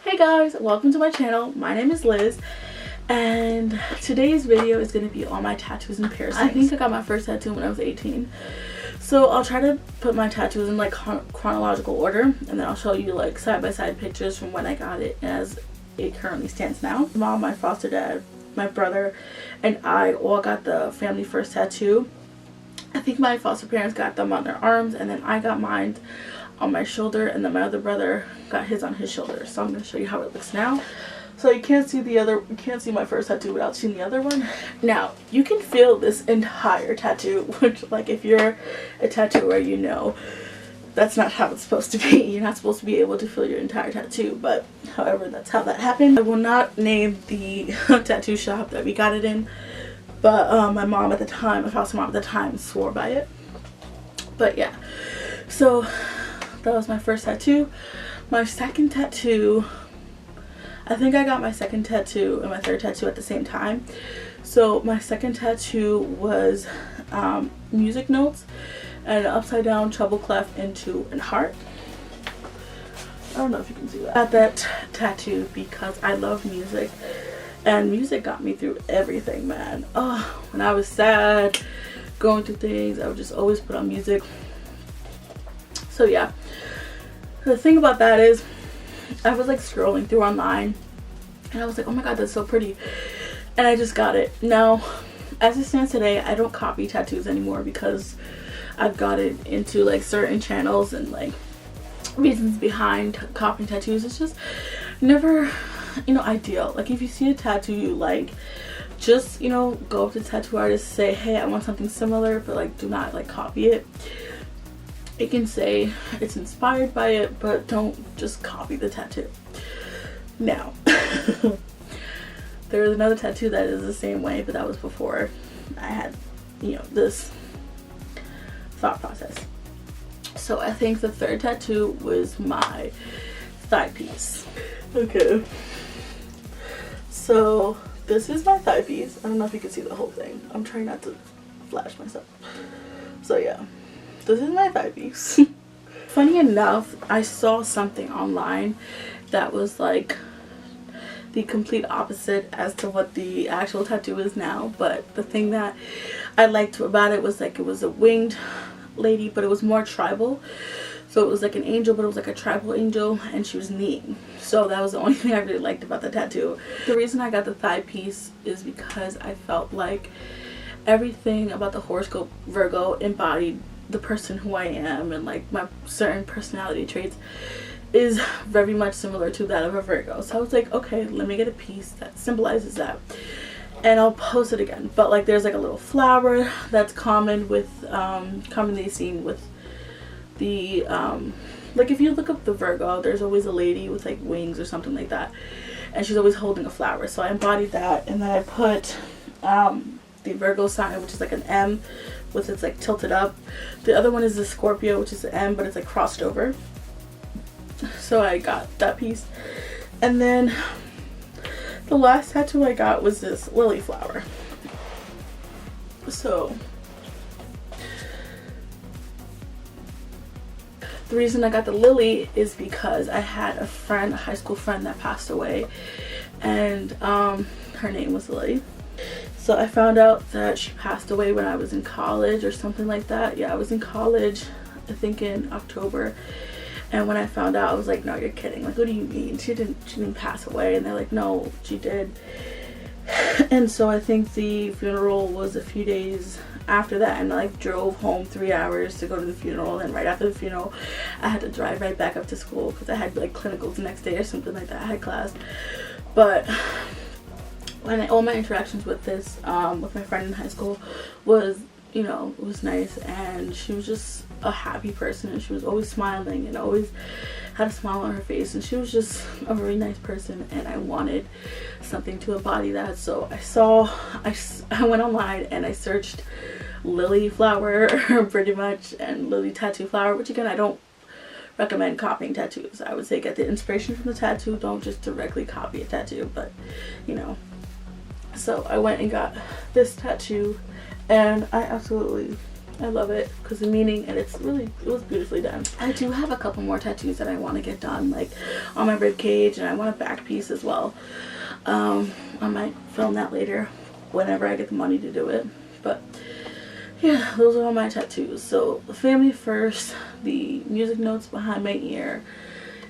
Hey guys, welcome to my channel. My name is Liz and today's video is going to be all my tattoos and piercings. I think I got my first tattoo when I was 18. So I'll try to put my tattoos in like chronological order, and then I'll show you like side-by-side pictures from when I got it as it currently stands now. My mom, my foster dad, my brother, and I all got the family first tattoo. I think my foster parents got them on their arms, and then I got mine on my shoulder, and then my other brother got his on his shoulder. So I'm going to show you how it looks now. So you can't see my first tattoo without seeing the other one. Now you can feel this entire tattoo, which like if you're a tattooer, you know that's not how it's supposed to be. You're not supposed to be able to feel your entire tattoo, but however, that's how that happened. I will not name the tattoo shop that we got it in, but my mom at the time, my foster mom at the time, swore by it. But yeah, so that was my first tattoo. My second tattoo, I think I got my second tattoo and my third tattoo at the same time. So my second tattoo was music notes and an upside down treble clef into a heart. I don't know if you can see that. I got that tattoo because I love music, and music got me through everything, man. Oh, when I was sad, going through things, I would just always put on music. So yeah, the thing about that is I was like scrolling through online and I was like, oh my god, that's so pretty, and I just got it. Now as it stands today, I don't copy tattoos anymore because I've gotten into like certain channels and like reasons behind copying tattoos. It's just never, you know, ideal. Like if you see a tattoo you like, just, you know, go up to the tattoo artist, say, hey, I want something similar, but like do not like copy it. You can say it's inspired by it, but don't just copy the tattoo. Now there is another tattoo that is the same way, but that was before I had, you know, this thought process. So I think the third tattoo was my thigh piece. Okay, so this is my thigh piece. I don't know if you can see the whole thing. I'm trying not to flash myself. So yeah, this is my thigh piece. Funny enough, I saw something online that was like the complete opposite as to what the actual tattoo is now, but the thing that I liked about it was like it was a winged lady, but it was more tribal. So it was like an angel, but it was like a tribal angel, and she was kneeling. So that was the only thing I really liked about the tattoo. The reason I got the thigh piece is because I felt like everything about the horoscope Virgo embodied the person who I am, and like my certain personality traits is very much similar to that of a Virgo. So I was like, okay, let me get a piece that symbolizes that, and I'll post it again. But like there's like a little flower that's commonly seen with the like if you look up the Virgo, there's always a lady with like wings or something like that, and she's always holding a flower. So I embodied that, and then I put the Virgo sign, which is like an M with it's like tilted up. The other one is the Scorpio, which is an M, but it's like crossed over. So I got that piece. And then the last tattoo I got was this lily flower. So the reason I got the lily is because I had a friend, a high school friend, that passed away, and her name was Lily. So I found out that she passed away when I was in college or something like that. Yeah, I was in college, I think in October. And when I found out, I was like, no, you're kidding. Like, what do you mean? She didn't pass away. And they're like, no, she did. And so I think the funeral was a few days after that, and I like drove home 3 hours to go to the funeral. And right after the funeral, I had to drive right back up to school because I had like clinicals the next day or something like that. I had class. But when all my interactions with this with my friend in high school was, you know, it was nice, and she was just a happy person, and she was always smiling and always had a smile on her face, and she was just a very nice person, and I wanted something to embody that. So I went online and I searched lily flower pretty much, and lily tattoo flower, which again, I don't recommend copying tattoos. I would say get the inspiration from the tattoo, don't just directly copy a tattoo, but you know. So I went and got this tattoo, and I absolutely I love it because the meaning, and it was beautifully done. I do have a couple more tattoos that I want to get done, like on my rib cage, and I want a back piece as well. I might film that later whenever I get the money to do it. But yeah, those are all my tattoos. So the family first, the music notes behind my ear,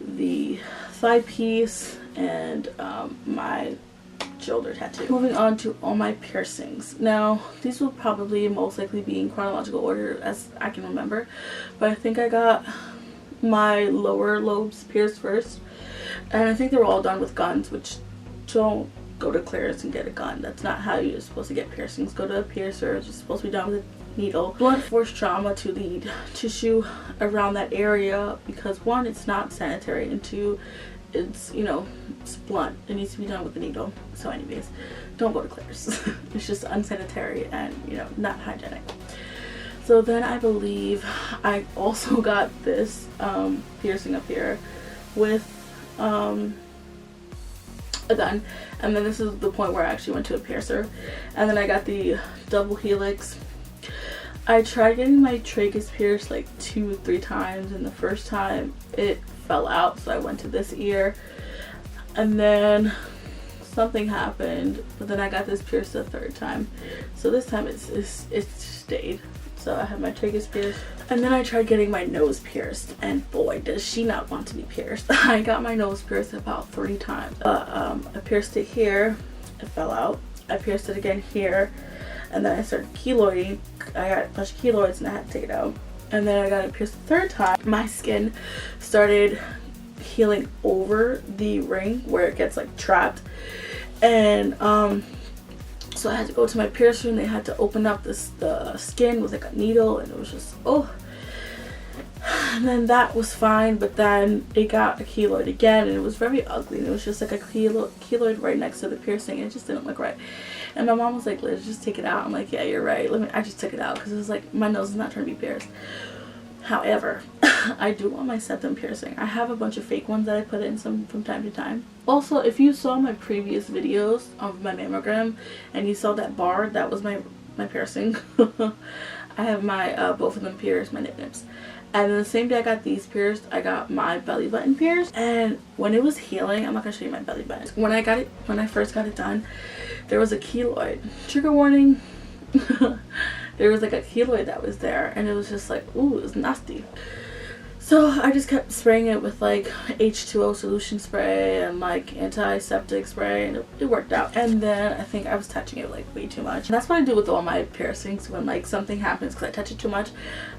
the thigh piece, and my shoulder tattoo. Moving on to all my piercings. Now these will probably most likely be in chronological order as I can remember, but I think I got my lower lobes pierced first, and I think they were all done with guns, which don't go to Claire's and get a gun. That's not how you're supposed to get piercings. Go to a piercer. It's just supposed to be done with a needle. Blunt force trauma to the tissue around that area because one, it's not sanitary, and two, it's, you know, it's blunt. It needs to be done with a needle. So anyways, don't go to Claire's. It's just unsanitary and, you know, not hygienic. So then I believe I also got this piercing up here with a gun, and then this is the point where I actually went to a piercer, and then I got the double helix. I tried getting my tragus pierced like 2 or 3 times, and the first time it fell out, so I went to this ear, and then something happened, but then I got this pierced the 3rd time, so this time it stayed. So I have my tragus pierced, and then I tried getting my nose pierced, and boy does she not want to be pierced. I got my nose pierced about 3 times. I pierced it here, it fell out. I pierced it again here, and then I started keloiding. I got a bunch of keloids and I had to take it out. And then I got it pierced the 3rd time. My skin started healing over the ring where it gets like trapped, and so I had to go to my piercer, and they had to open up the skin with like a needle, and it was just, oh. And then that was fine, but then it got a keloid again, and it was very ugly, and it was just like a keloid right next to the piercing, and it just didn't look right. And my mom was like, Liz, just take it out. I'm like, yeah, you're right. I just took it out because it was like, my nose is not trying to be pierced. However, I do want my septum piercing. I have a bunch of fake ones that I put in from time to time. Also, if you saw my previous videos of my mammogram and you saw that bar, that was my piercing. I have my both of them pierced, my nips. And then the same day I got these pierced, I got my belly button pierced. And when it was healing, I'm not gonna show you my belly button. When I first got it done, there was a keloid. Trigger warning. There was like a keloid that was there, and it was just like, ooh, it was nasty. So I just kept spraying it with like H2O solution spray and like antiseptic spray, and it worked out. And then I think I was touching it like way too much. And that's what I do with all my piercings. When like something happens because I touch it too much,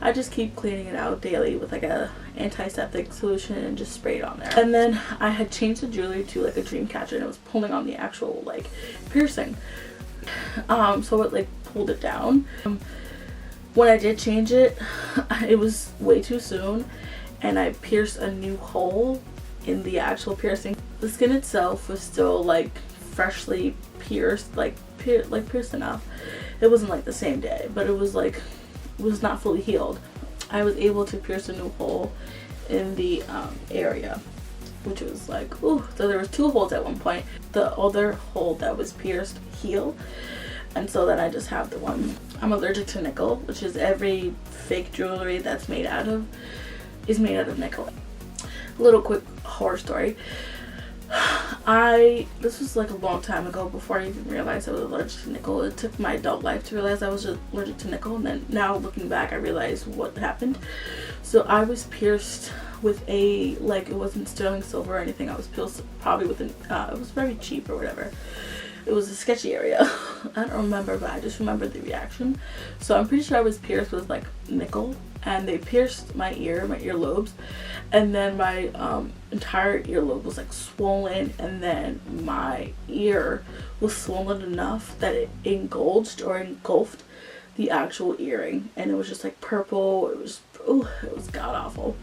I just keep cleaning it out daily with like a antiseptic solution and just spray it on there. And then I had changed the jewelry to like a dream catcher, and it was pulling on the actual like piercing. So it like pulled it down. When I did change it, it was way too soon, and I pierced a new hole in the actual piercing. The skin itself was still like freshly pierced, like pierced enough. It wasn't like the same day, but it was like, it was not fully healed. I was able to pierce a new hole in the area, which was like, ooh. So there was 2 holes at one point. The other hole that was pierced healed, and so then I just have the one. I'm allergic to nickel, which is every fake jewelry that's made out of is made out of nickel. A little quick horror story. This was like a long time ago, before I even realized I was allergic to nickel. It took my adult life to realize I was allergic to nickel, and then now looking back I realized what happened. So I was pierced with a, like, it wasn't sterling silver or anything. I was pierced probably with it was very cheap or whatever. It was a sketchy area. I don't remember, but I just remember the reaction. So I'm pretty sure I was pierced with like nickel, and they pierced my earlobes, and then my entire earlobe was like swollen, and then my ear was swollen enough that it engulfed the actual earring, and it was just like purple. It was, oh, it was god awful.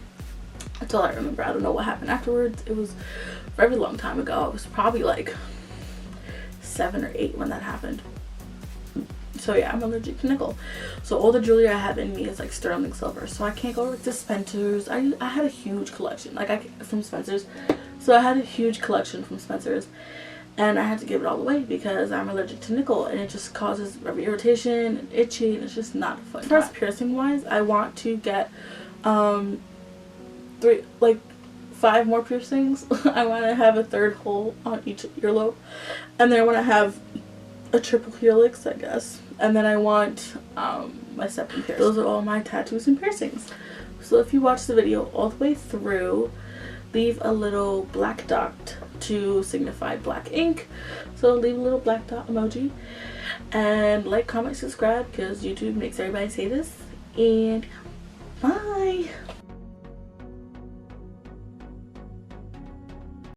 That's all I remember. I don't know what happened afterwards. It was a very long time ago. It was probably like 7 or 8 when that happened. So yeah, I'm allergic to nickel. So all the jewelry I have in me is like sterling silver. So I can't go to Spencer's. I had a huge collection, like from Spencer's. So I had a huge collection from Spencer's, and I had to give it all away because I'm allergic to nickel, and it just causes irritation and itchy, and it's just not fun. As far as piercing wise, I want to get 5 more piercings. I want to have a 3rd hole on each earlobe, and then I want to have a triple helix, I guess, and then I want my septum piercing. Those are all my tattoos and piercings. So if you watch the video all the way through, leave a little black dot to signify black ink. So leave a little black dot emoji, and like, comment, subscribe, because YouTube makes everybody say this. And bye.